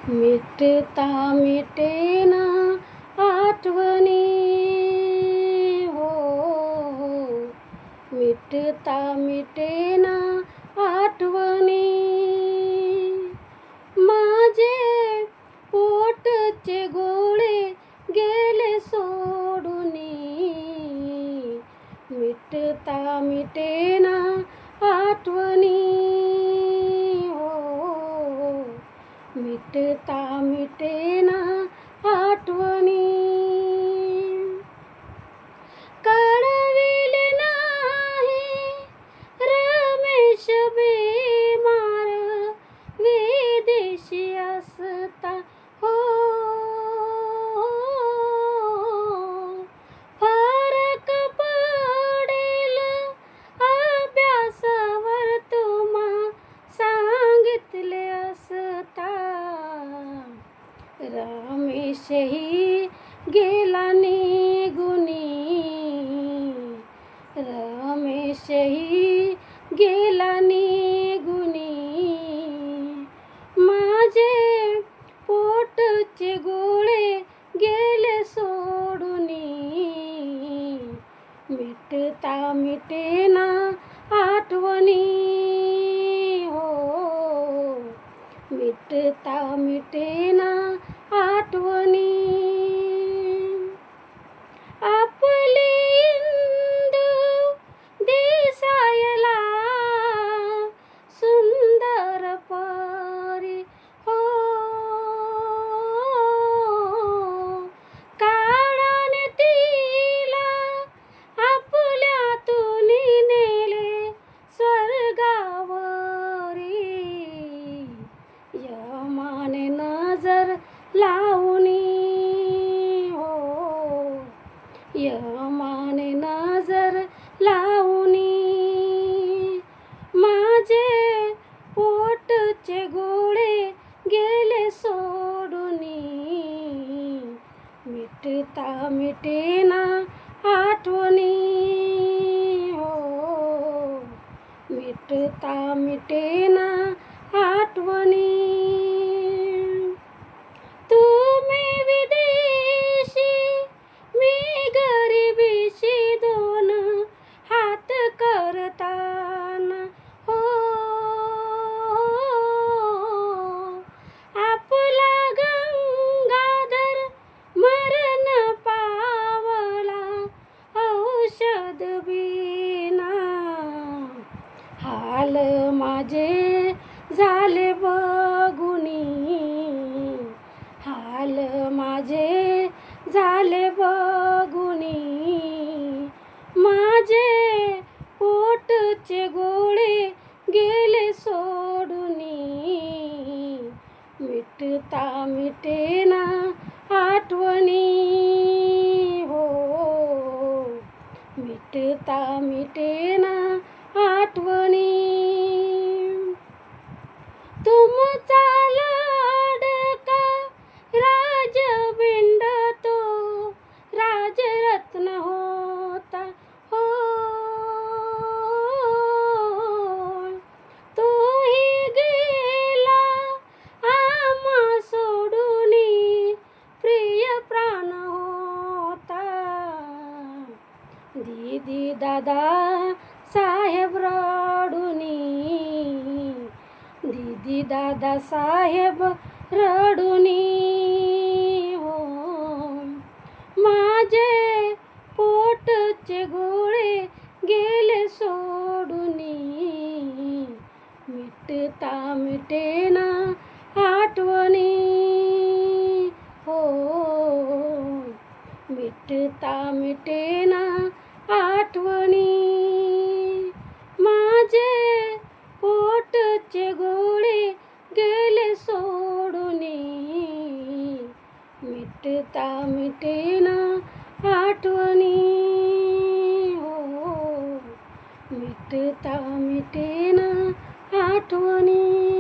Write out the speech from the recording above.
मिटता मिटेना आठवणी हो, मिटता मिटेना आठवणी. माझे पोटचे गोळे गेले सोडूनी, मिटता मिटेना आठवणी हो, मिटता मिटेना आठवणी. कळविले नाही रमेश बेमार विदेशी असता हो, फरक पडेल अभ्यासावर तुम्हा सांगितले असता. रमेशही गेला निघुनी, रमेशही गेला निघुनी. माझे पोटचे गोळे गेले सोडूनी, मिटता मिटेना आठवणी हो, मिटता मिटेना आठवणी. आपली इंदू दिसायला सुंदर परी हो, काळाने तिला आपल्यातून नेले स्वर्गावरी. यमाने नजर लावणी हो, यमाने नजर लावणी. माझे पोटचे गोळे गेले सोडूनी, मिटता मिटेना आठवणी हो, मिटता मिटेना आठवणी. तुम्ही विदेशी मी गरिबीशी दोन हात करताना हो, आपला गंगाधर मरण पावला औषध बिना. हाल माझे झाले बघुनी, हाल माझे झाले बघुनी. माझे पोटचे गोळे गेले सोडूनी, मिटता मिटेना आठवणी हो, मिटता मिटेना आठवणी. तुमचा लाडका राजबिंड तो राजरत्न होता हो, तोही गेला आम्हा सोडूनी, प्रिय प्राण होता. दीदी दादा साहेब रडुनी, दीदी दादा साहेब रडुनी हो. माझे पोटचे गोळे गेले सोडूनी, मिटता मिटेना आठवणी हो, मिटता मिटेना आठवणी. माझे पोटचे गोळे गेले सोडूनी, मिटता मिटेना आठवणी हो, मिटता मिटेना आठवणी.